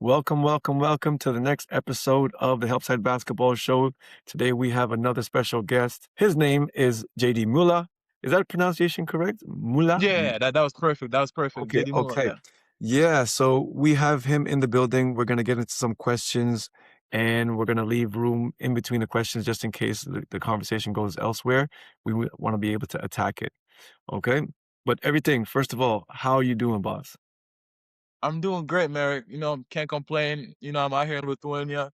Welcome, welcome, welcome to the next episode of the Helpside Basketball Show. Today we have another special guest. His name is JD Muila. Is that pronunciation correct? Mula? Yeah, that was perfect. That was perfect. Okay, JD Muila, okay. yeah. Yeah, so we have him in the building. We're going to get into some questions and we're going to leave room in between the questions just in case the conversation goes elsewhere. We want to be able to attack it. Okay. But everything, first of all, how are you doing, boss? I'm doing great, Merrick. Can't complain. I'm out here in Lithuania,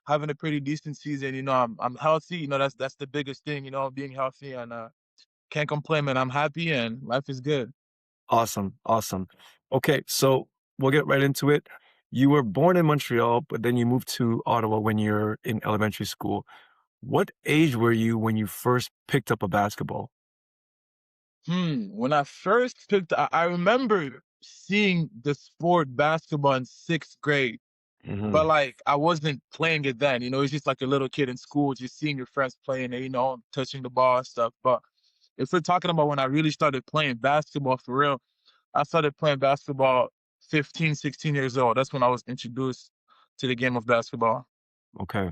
having a pretty decent season. I'm healthy. That's the biggest thing. Being healthy and can't complain, man. I'm happy and life is good. Awesome, awesome. Okay, so we'll get right into it. You were born in Montreal, but then you moved to Ottawa when you're in elementary school. What age were you when you first picked up a basketball? When I first I remember seeing the sport basketball in sixth grade, but Hmm. like I wasn't playing it then. It's just like a little kid in school, just seeing your friends playing it, touching the ball and stuff. But if we're talking about when I really started playing basketball for real, I started playing basketball 15, 16 years old. That's when I was introduced to the game of basketball. Okay.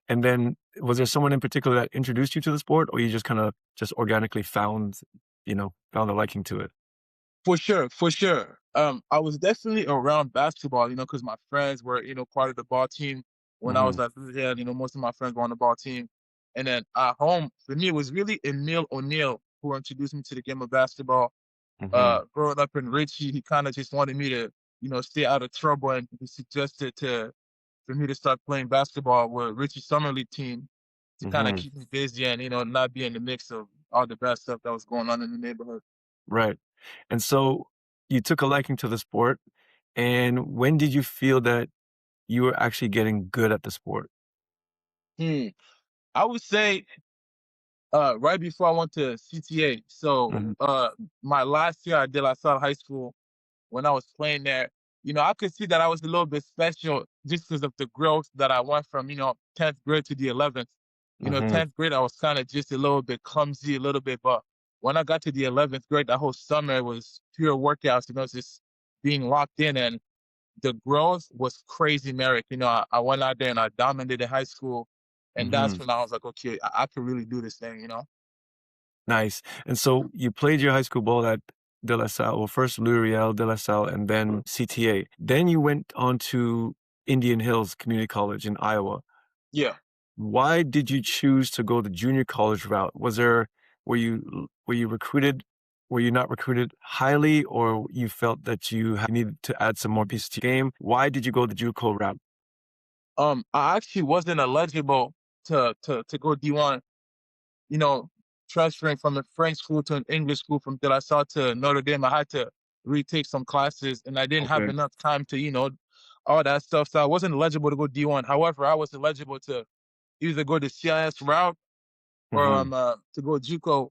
And then was there someone in particular that introduced you to the sport, or you just kind of just organically found a liking to it? For sure, for sure. I was definitely around basketball, because my friends were, part of the ball team when I Hmm. was at yeah, most of my friends were on the ball team. And then at home, for me, it was really Emil O'Neill who introduced me to the game of basketball. Hmm. Growing up in Richie, he kind of just wanted me to, stay out of trouble, and he suggested for me to start playing basketball with Richie Summer League team to kind of Hmm. keep me busy and not be in the mix of all the bad stuff that was going on in the neighborhood. Right. And so you took a liking to the sport. And when did you feel that you were actually getting good at the sport? Hmm. I would say right before I went to CTA. So Hmm. my last year at De La Salle High School, when I was playing there, I could see that I was a little bit special just because of the growth that I went from, 10th grade to the 11th. Hmm. 10th grade, I was kind of just a little bit clumsy, a little bit, but when I got to the 11th grade, that whole summer was pure workouts, just being locked in, and the growth was crazy, Merrick. I went out there and I dominated high school. And that's Hmm. when I was like, okay, I could really do this thing. Nice. And so you played your high school ball at De La Salle, well, first L'Oreal, De La Salle, and then CTA. Then you went on to Indian Hills Community College in Iowa. Yeah. Why did you choose to go the junior college route? Were you recruited? Were you not recruited highly, or you felt that you needed to add some more pieces to your game? Why did you go the JUCO route? I actually wasn't eligible to go D1, you know, transferring from a French school to an English school from De La Salle to Notre Dame. I had to retake some classes and I didn't have Okay. enough time to, all that stuff. So I wasn't eligible to go D1. However, I was eligible to either go the CIS route or Hmm. to go JUCO.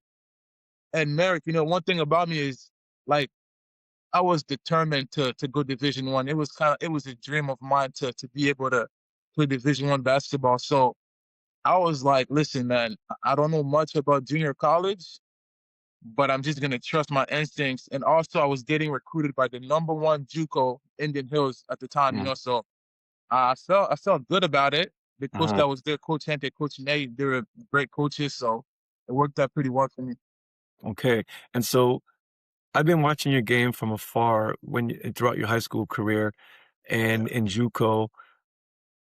And Merrick, one thing about me is like I was determined to go Division 1. It was a dream of mine to be able to play Division 1 basketball. So I was like, listen, man, I don't know much about junior college, but I'm just gonna trust my instincts. And also, I was getting recruited by the #1 JUCO Indian Hills at the time, So I felt good about it. The coach Hmm. that was there, Coach Hente, Coach Nate, they were great coaches, so it worked out pretty well for me. Okay. And so I've been watching your game from afar throughout your high school career Yeah. and in JUCO.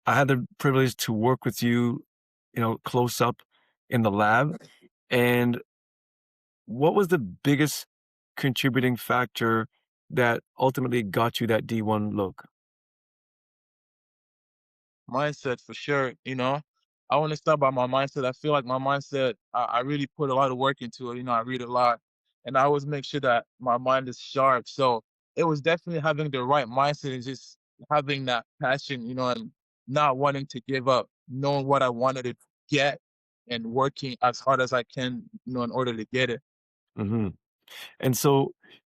I had the privilege to work with you, close up in the lab. And what was the biggest contributing factor that ultimately got you that D1 look? Mindset for sure. I want to start by my mindset. I feel like my mindset, I really put a lot of work into it. I read a lot and I always make sure that my mind is sharp. So it was definitely having the right mindset and just having that passion, and not wanting to give up, knowing what I wanted to get and working as hard as I can, in order to get it. Hmm. And so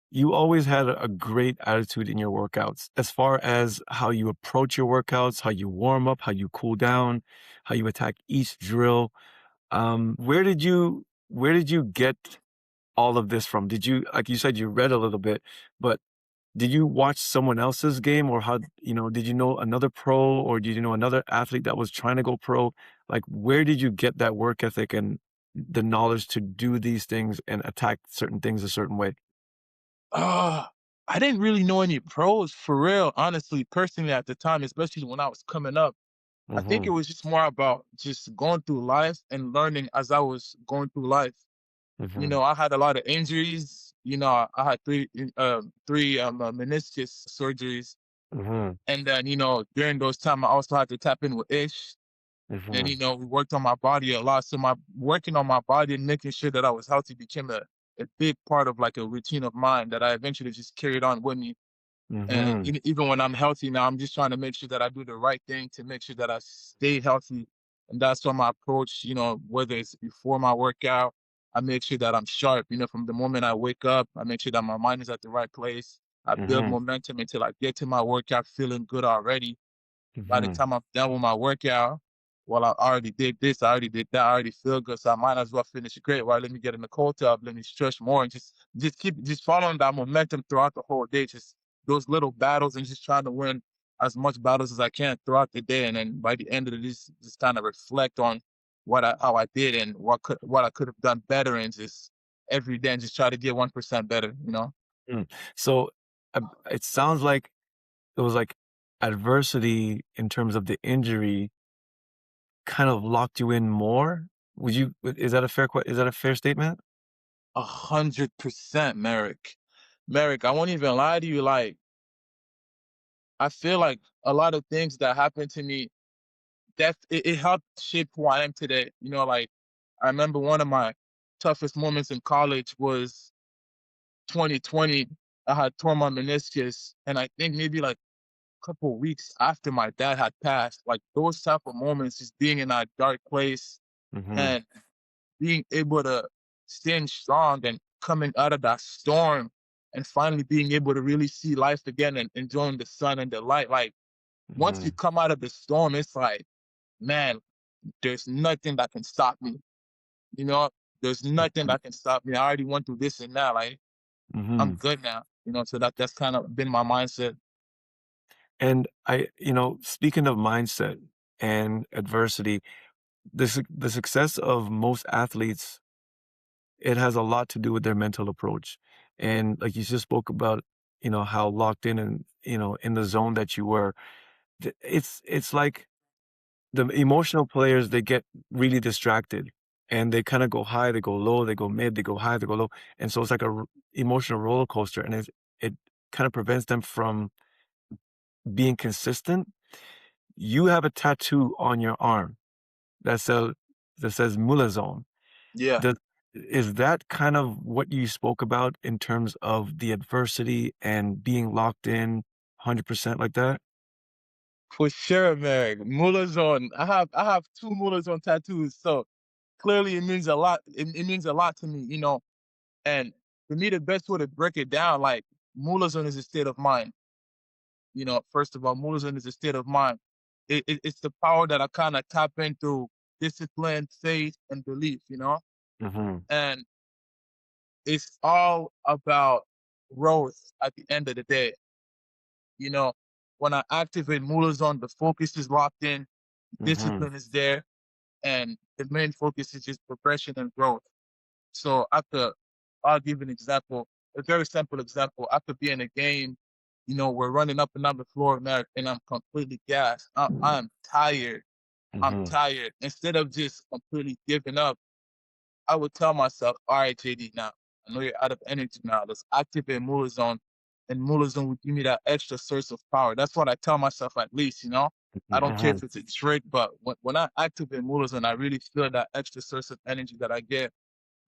you always had a great attitude in your workouts as far as how you approach your workouts, how you warm up, how you cool down, how you attack each drill. Where did you get all of this from? Did you, like you said, you read a little bit, but did you watch someone else's game, or how did you know another pro, or did you know another athlete that was trying to go pro? Like, where did you get that work ethic and the knowledge to do these things and attack certain things a certain way? Uh, I didn't really know any pros for real, honestly, personally at the time, especially when I was coming up. I think it Mhm, was just more about just going through life and learning as I was going through life. mhm, I had a lot of injuries. I had three meniscus surgeries, mhm, and then during those time I also had to tap in with ish. And mhm, we worked on my body a lot. So my working on my body and making sure that I was healthy became a big part of like a routine of mine that I eventually just carried on with me. And mhm, even when I'm healthy now, I'm just trying to make sure that I do the right thing to make sure that I stay healthy. And that's why my approach, whether it's before my workout, I make sure that I'm sharp. From the moment I wake up, I make sure that my mind is at the right place. I build mhm, momentum until I get to my workout feeling good already. By the mhm, time I'm done with my workout, well, I already did this, I already did that, I already feel good, so I might as well finish it great. Right? Let me get in the cold tub, let me stretch more, and just keep just following that momentum throughout the whole day. Just those little battles, and just trying to win as much battles as I can throughout the day. And then by the end of it, just kind of reflect on how I did and what I could have done better, and just every day, and just try to get 1% better. mm. So, it sounds like it was like adversity in terms of the injury kind of locked you in more? Is that a is that a fair statement? 100%, Merrick. Merrick, I won't even lie to you. Like, I feel like a lot of things that happened to me it helped shape who I am today. Like I remember one of my toughest moments in college was 2020. I had torn my meniscus, and I think maybe like a couple of weeks after my dad had passed, like those type of moments, just being in that dark place Mhm, and being able to stand strong and coming out of that storm and finally being able to really see life again and enjoying the sun and the light. Like once you mhm, come out of the storm, it's like, man, there's nothing that can stop me. You know, there's nothing mhm, that can stop me. I already went through this and that. Like I'm mhm. good now. So that's kind of been my mindset. And speaking of mindset and adversity, the success of most athletes, it has a lot to do with their mental approach. And like you just spoke about, how locked in and, in the zone that you were. It's like the emotional players, they get really distracted and they kind of go high, they go low, they go mid, they go high, they go low. And so it's like emotional roller coaster, and it kind of prevents them from being consistent. You have a tattoo on your arm that says Muila Zone. Yeah, Does Is that kind of what you spoke about in terms of the adversity and being locked in 100% like that? for sure, man. Muila Zone. I have two Muila Zone tattoos, so clearly it means a lot. It means a lot to me. And for me, the best way to break it down, like Muila Zone is a state of mind. First of all, Mulism is a state of mind. It's the power that I kind of tap in through discipline, faith, and belief. Mhm, And it's all about growth at the end of the day. You know, when I activate Mulism, the focus is locked in, mhm, discipline is there, and the main focus is just progression and growth. So I'll give an example, a very simple example. I could be in a game, we're running up and down the floor, man, and I'm completely gassed. I'm tired. I'm mhm, tired. Instead of just completely giving up, I would tell myself, all right, JD, now I know you're out of energy now. Let's activate Muller Zone. And Muller Zone would give me that extra source of power. That's what I tell myself at least. I don't care mhm, if it's a trick, but when I activate Muller Zone, I really feel that extra source of energy that I get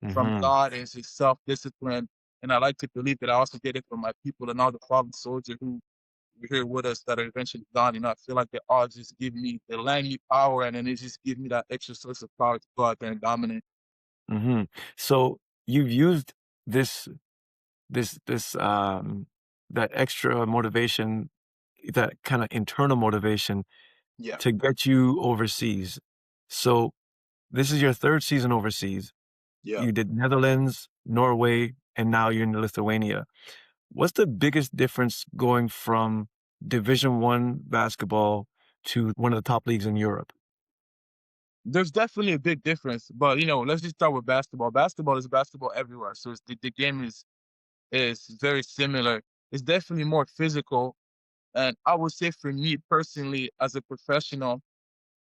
from mhm, God is his self-discipline. And I like to believe that I also get it from my people and all the fallen soldiers who were here with us that are eventually gone. I feel like they all just give me, they land me power, and then they just give me that extra source of power to go out there and dominate. mhm. So you've used this this that extra motivation, that kind of internal motivation Yeah, to get you overseas. So this is your third season overseas. yeah. You did Netherlands, Norway, and now you're in Lithuania. What's the biggest difference going from Division 1 basketball to one of the top leagues in Europe? There's definitely a big difference, but let's just start with basketball. Basketball is basketball everywhere, so the game is very similar. It's definitely more physical, and I would say for me personally, as a professional,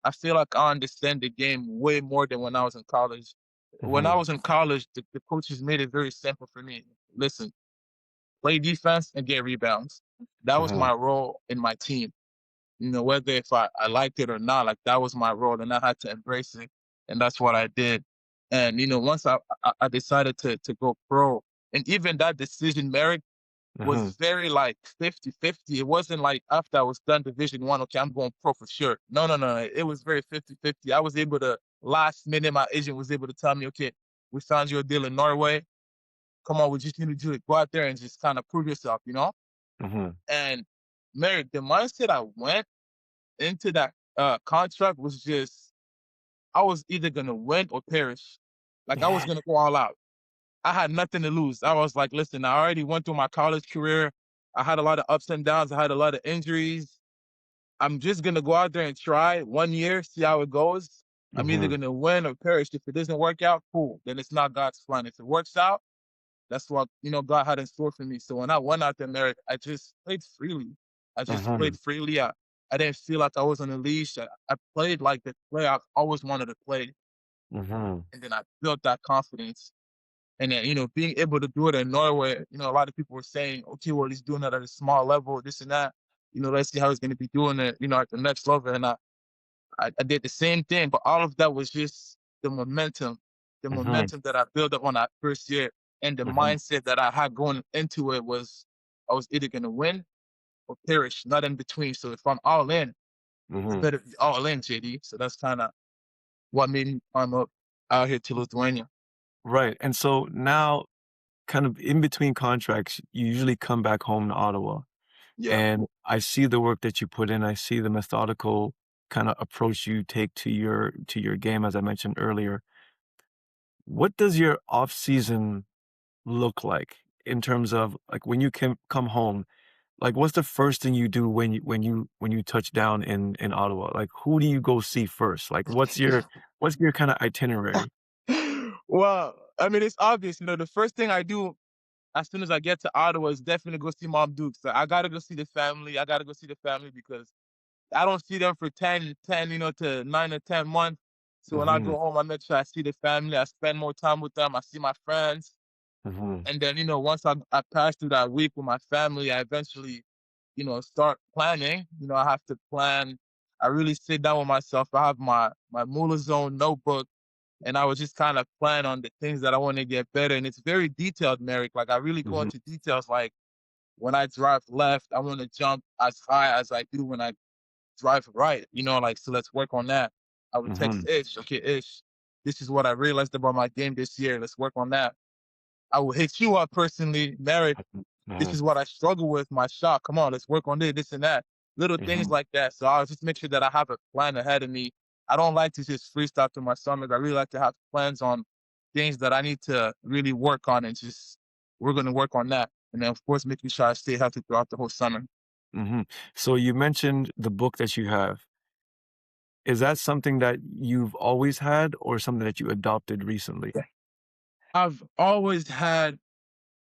I feel like I understand the game way more than when I was in college. When I Mhm, was in college, the coaches made it very simple for me. Listen, play defense and get rebounds. That was mhm, my role in my team. Whether if I liked it or not, like that was my role and I had to embrace it. And that's what I did. And once I decided to go pro, and even that decision, Merrick, mhm, was very like 50-50. It wasn't like after I was done Division 1, okay, I'm going pro for sure. No, no, no. It was very 50-50. I was able to last minute, my agent was able to tell me, okay, we found you a deal in Norway. Come on, we just need to do it. Go out there and just kind of prove yourself. mhm. And Merrick, the mindset I went into that contract was just I was either gonna win or perish. Like I was gonna go all out. I had nothing to lose. I was like, listen, I already went through my college career. I had a lot of ups and downs. I had a lot of injuries. I'm just gonna go out there and try 1 year, see how it goes. I'm either Mhm, gonna win or perish. If it doesn't work out, cool. Then it's not God's plan. If it works out, that's what God had in store for me. So when I went out there, I just played freely. I just mhm, played freely. I didn't feel like I was on a leash. I played like the player I always wanted to play, mhm, and then I built that confidence. And then being able to do it in Norway, a lot of people were saying, okay, well he's doing that at a small level, this and that. Let's see how he's going to be doing it, at the next level. And I did the same thing, but all of that was just the mhm, momentum that I built up on that first year, and the mhm, mindset that I had going into it was I was either gonna win or perish, not in between. So if I'm all in, I mhm. better be all in, JD. So that's kind of what made me climb up out here to Lithuania. Right, and so now, kind of in between contracts, you usually come back home to Ottawa, Yeah. and I see the work that you put in, I see the methodical kinda approach you take to your game, as I mentioned earlier. What does your off season look like in terms of, like, when you can come home? Like, what's the first thing you do when you touch down in Ottawa? Like, who do you go see first? Like, what's your kinda itinerary? Well, I mean, it's obvious. The first thing I do as soon as I get to Ottawa is definitely go see Mom Duke. So I gotta go see the family. I gotta go see the family because I don't see them for 10, to 9 or 10 months. So when I Mhm, go home, I make sure I see the family. I spend more time with them. I see my friends. mhm, And then, once I pass through that week with my family, I eventually, start planning. I have to plan. I really sit down with myself. I have my Muila Zone notebook, and I would just kind of plan on the things that I want to get better. And it's very detailed, Merrick. Like I really go mhm, into details. Like when I drive left, I want to jump as high as I do when I drive right. Like so. Let's work on that. I would text mhm, Ish. Okay, Ish. This is what I realized about my game this year. Let's work on that. I will hit you up personally, Merrick. mhm, This mhm, is what I struggle with, my shot. Come on, let's work on this and that. Little things mhm, like that. So I'll just make sure that I have a plan ahead of me. I don't like to just freestyle through my stomach. I really like to have plans on things that I need to really work on, and just we're gonna work on that. And then of course making sure I stay healthy throughout the whole summer. mhm. So you mentioned the book that you have. Is that something that you've always had or something that you adopted recently? I've always had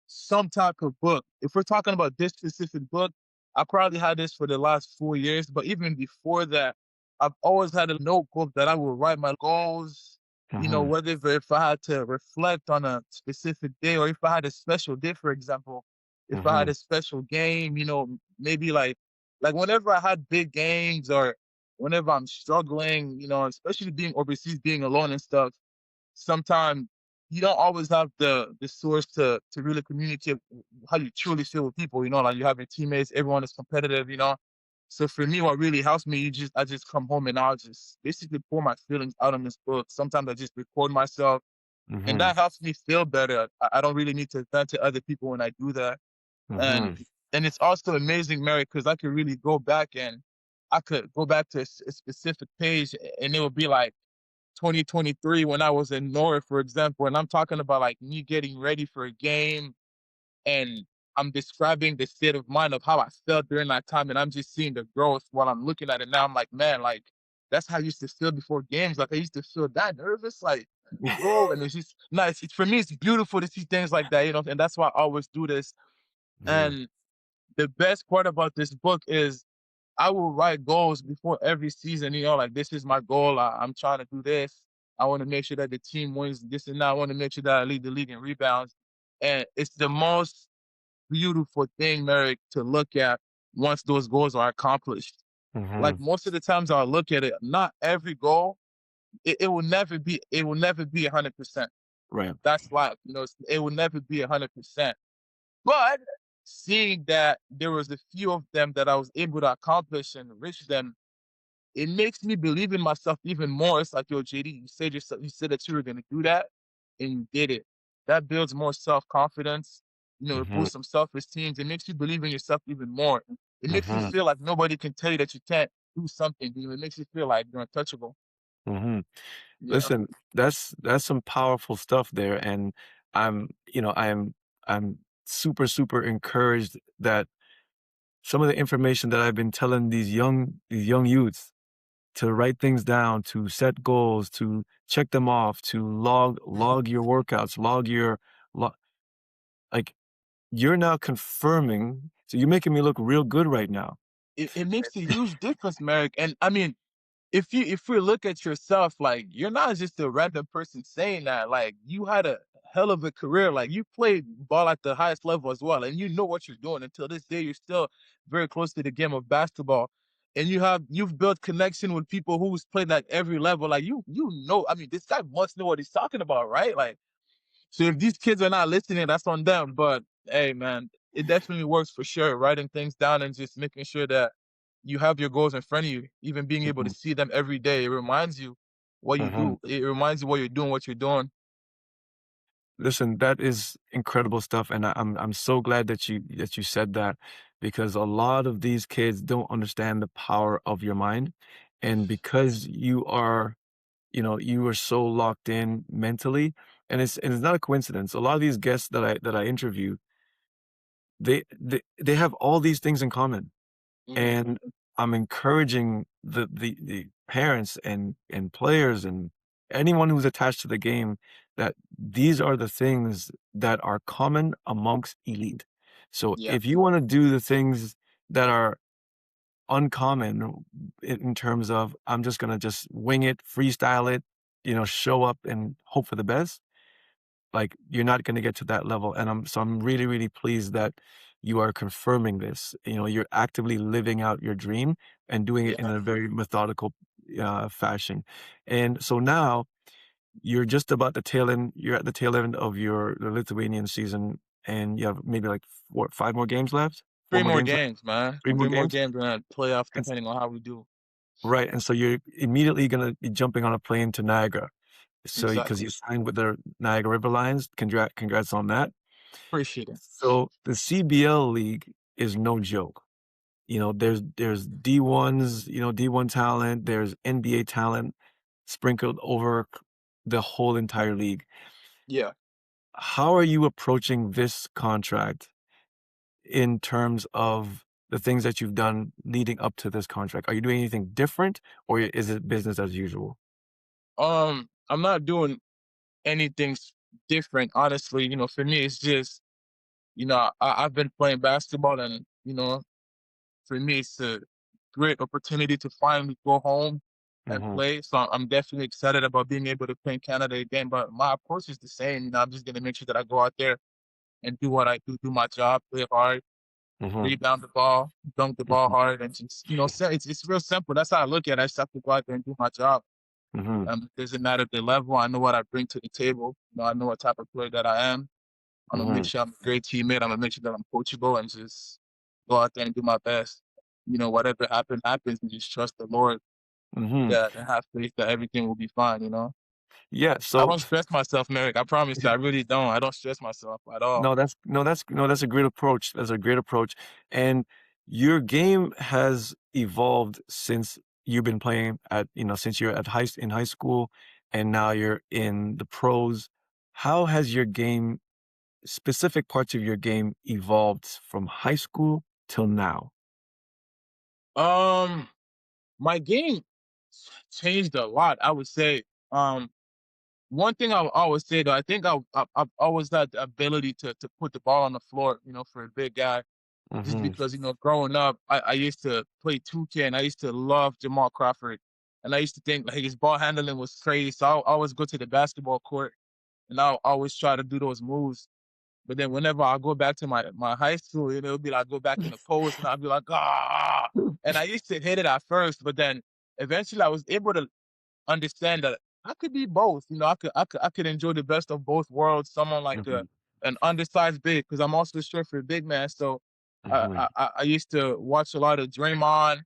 some type of book. If we're talking about this specific book, I probably had this for the last 4 years. But even before that, I've always had a notebook that I would write my goals. Mhm, Whether if I had to reflect on a specific day, or if I had a special day, for example, if I had mhm, a special game, maybe like whenever I had big games, or whenever I'm struggling, especially being overseas, being alone and stuff, sometimes you don't always have the source to really communicate how you truly feel with people. Like you have your teammates, everyone is competitive. So for me, what really helps me, I just come home and I'll just basically pour my feelings out on this book. Sometimes I just record myself, and mhm, that helps me feel better. I don't really need to vent to other people when I do that. and mhm, and it's also amazing, Mary, because I could really go back, and I could go back to a specific page, and it would be like 2023 when I was in North, for example, and I'm talking about like me getting ready for a game, and I'm describing the state of mind of how I felt during that time, and I'm just seeing the growth while I'm looking at it now. I'm like, man, like that's how I used to feel before games. Like I used to feel that nervous, like bro, and it's just nice. It's for me, it's beautiful to see things like that, and that's why I always do this. Mhm, And the best part about this book is I will write goals before every season, like this is my goal. I'm trying to do this. I want to make sure that the team wins this and that. I want to make sure that I lead the league in rebounds. And it's the most beautiful thing, Merrick, to look at once those goals are accomplished. Like mhm, most of the times I'll look at it, not every goal, it will never be 100%. right, That's life. It will never be 100%. But seeing that there was a few of them that I was able to accomplish and reach them, it makes me believe in myself even more. It's like, yo, JD, you said that you were gonna do that, and you did it. That builds more self-confidence, it mhm, boosts some self-esteem. It makes you believe in yourself even more. It makes you mhm, feel like nobody can tell you that you can't do something. It makes you feel like you're untouchable. mhm. Yeah. Listen, that's some powerful stuff there, and I'm super, super encouraged that some of the information that I've been telling these young youths to write things down, to set goals, to check them off, to log your workouts, log your lo like, you're now confirming so you're making me look real good right now. It makes a huge difference, Merrick. And I mean, if we look at yourself, like you're not just a random person saying that. Like you had a hell of a career. Like you played ball at the highest level as well, and you know what you're doing. Until this day, you're still very close to the game of basketball, and you've built connection with people who's played at every level. Like you know, I mean, this guy must know what he's talking about, right? Like so if these kids are not listening, that's on them. But hey, man, it definitely works for sure. Writing things down and just making sure that you have your goals in front of you, even being able to Mhm, see them every day. It reminds you what you mhm. do. It reminds you what you're doing, what you're doing. Listen, that is incredible stuff, and I'm so glad that you said that because a lot of these kids don't understand the power of your mind, and because you are so locked in mentally, and it's not a coincidence. A lot of these guests that I interview, they have all these things in common. Mhm. And I'm encouraging the parents and players and anyone who's attached to the game that these are the things that are common amongst elite. So if Yes. you wanna do the things that are uncommon in terms of, "I'm just gonna just wing it, freestyle it, show up and hope for the best," like, you're not gonna get to that level, and I'm really, really pleased that you are confirming this. You're actively living out your dream and doing it in Yeah. a very methodical, fashion. And so now you're at the tail end of the Lithuanian season, and you have maybe, like, 5 more games left? 4 Three more more games left? games, man. 3 more Three more games? games and playoffs, And s depending on how we do. right, and so you're immediately gonna be jumping on a plane to Niagara. So because Exactly. you signed with the Niagara River Lions, congrats on that. Appreciate it. So the CBL league is no joke. There's D1s, D1 talent, there's NBA talent sprinkled over the whole entire league. Yeah. How are you approaching this contract in terms of the things that you've done leading up to this contract? Are you doing anything different or is it business as usual? I'm not doing anything different, honestly. For me, it's just I've been playing basketball, and for me, it's a great opportunity to finally go home and Mhm, play. So I'm definitely excited about being able to play in Canada again. But my approach is the same. I'm just gonna make sure that I go out there and do what I do my job, play hard, mhm, rebound the ball, dunk the ball mhm, hard, and just it's real simple. That's how I look at it. I just have to go out there and do my job. mhm, It doesn't matter the level. I know what I bring to the table. I know what type of player that I am. I'm gonna make mhm, sure I'm a great teammate. I'm gonna make sure that I'm coachable and just go out there and do my best. Whatever happens, and just trust the Lord mhm. that and have faith that everything will be fine. Yeah, I so don't stress myself, Merrick. I promise you, I really don't. I don't stress myself at all. no, that's a great approach. That's a great approach. And your game has evolved since you've been playing since you're in high school and now you're in the pros. How has your game specific parts of your game evolved from high school till now? Um, my game changed a lot. I would say. One thing I would always say though, I think I've always had the ability to put the ball on the floor. For a big guy, just Mhm, because growing up, I used to play 2K and I used to love Jamal Crawford, and I used to think like his ball handling was crazy. So I always go to the basketball court and I always try to do those moves. But then whenever I go back to my high school, it'll be like go back in the post and I'll be like, ah. And I used to hit it at first, but then eventually I was able to understand that I could be both. I could enjoy the best of both worlds. Someone like mhm, an undersized big, because I'm also short for a big man. So mhm, I used to watch a lot of Draymond,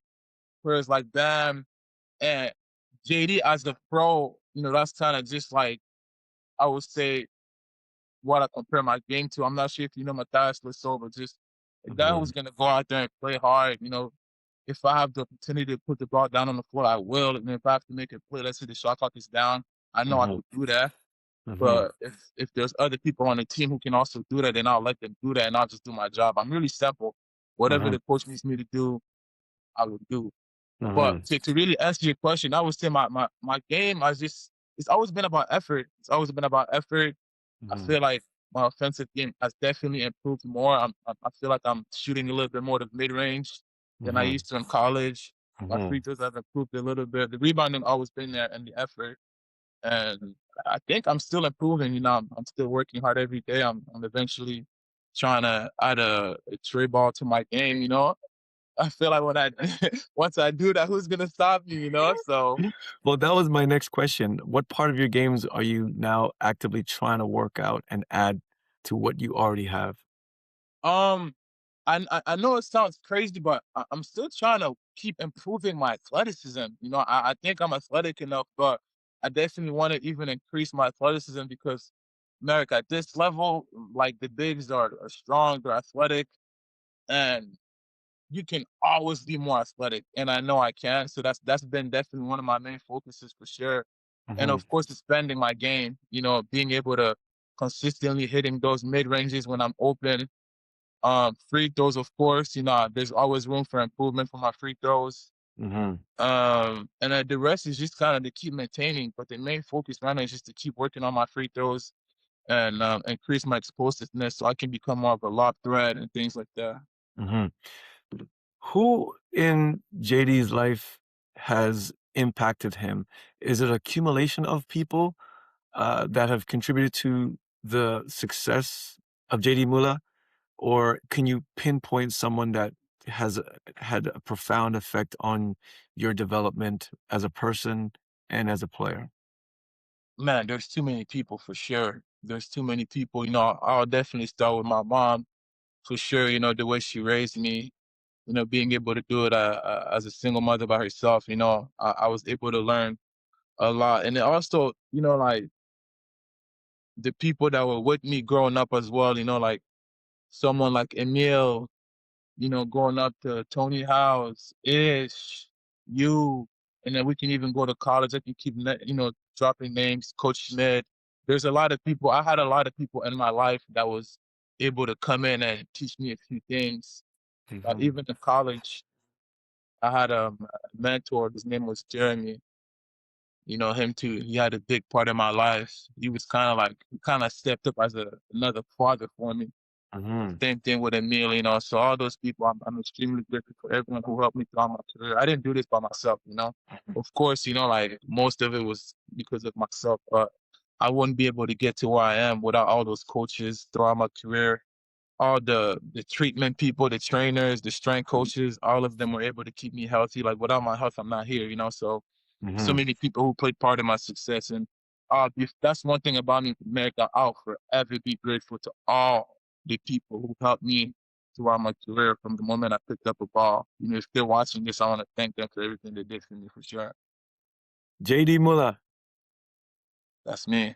players like Bam and JD as the pro. That's kind of just like I would say what I compare my game to. I'm not sure if you know Matthias Lasova, but just a guy who's mhm, gonna go out there and play hard. If I have the opportunity to put the ball down on the floor, I will. And if I have to make a play, let's say the shot clock is down, I know I mhm, could do that. mhm, But if there's other people on the team who can also do that, then I'll let them do that and I'll just do my job. I'm really simple. Whatever mhm, the coach needs me to do, I will do. But mhm, to really answer your question, I would say my game, it's always been about effort. It's always been about effort. I mhm, feel like my offensive game has definitely improved more. I feel like I'm shooting a little bit more of mid range than I mhm, used to in college. My mhm, free throws have improved a little bit. The rebounding always been there and the effort. And I think I'm still improving. I'm still working hard every day. I'm eventually trying to add a tray ball to my game. I feel like when I once I do that, who's gonna stop me? So Well, that was my next question. What part of your games are you now actively trying to work out and add to what you already have? Um, I know it sounds crazy, but I'm still trying to keep improving my athleticism. I think I'm athletic enough, but I definitely want to even increase my athleticism because, America, at this level, like the bigs are strong, they're athletic, and you can always be more athletic. And I know I can. So that's been definitely one of my main focuses for sure. And Mhm, of course, expanding my game. Being able to consistently hitting those mid ranges when I'm open, free throws, of course, there's always room for improvement for my free throws. mhm. And the rest is just kind of to keep maintaining. But the main focus right now is just to keep working on my free throws and increase my explosiveness so I can become more of a lob threat and things like that. Mhm. Who in JD's life has impacted him? Is it accumulation of people that have contributed to the success of JD Muila, or can you pinpoint someone that has had a profound effect on your development as a person and as a player? Man, there's too many people for sure. There's too many people. I'll definitely start with my mom for sure. The way she raised me, being able to do it as a single mother by herself, I was able to learn a lot. And then also, like the people that were with me growing up as well, like someone like Emil, going up to Tony House, Ish, you, and then we can even go to college. I can keep, dropping names, Coach Schmidt. There's a lot of people. I had a lot of people in my life that was able to come in and teach me a few things. Like Mhm, even in college, I had a mentor. His name was Jeremy. Him too. He had a big part in my life. He was kind of stepped up as another father for me. mhm, Same thing with Emil, so all those people, I'm extremely grateful for everyone who helped me throughout my career. I didn't do this by myself. Of course, like most of it was because of myself, but I wouldn't be able to get to where I am without all those coaches throughout my career. All the treatment people, the trainers, the strength coaches, all of them were able to keep me healthy. Like without my health, I'm not here. So mhm. many people who played part in my success. And if that's one thing about me, America, I'll forever be grateful to all the people who helped me throughout my career from the moment I picked up a ball. If they're watching this, I want to thank them for everything they did for me for sure. JD Muila, That's me.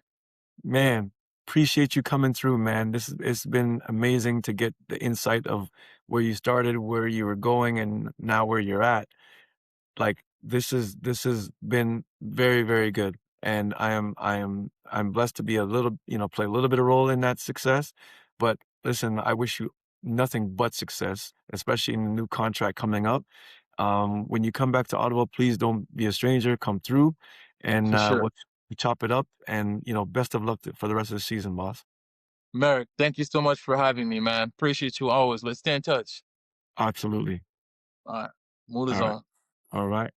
man, appreciate you coming through, man. It's been amazing to get the insight of where you started, where you were going, and now where you're at. Like this has been very, very good. And I'm blessed to be a little, play a little bit of role in that success. But listen, I wish you nothing but success, especially in the new contract coming up. When you come back to Ottawa, please don't be a stranger. Come through, and For sure. we'll chop it up. And best of luck for the rest of the season, boss. Merrick, thank you so much for having me, man. Appreciate you always. Let's stay in touch. Absolutely. All right. Muila All right. Zone. All right.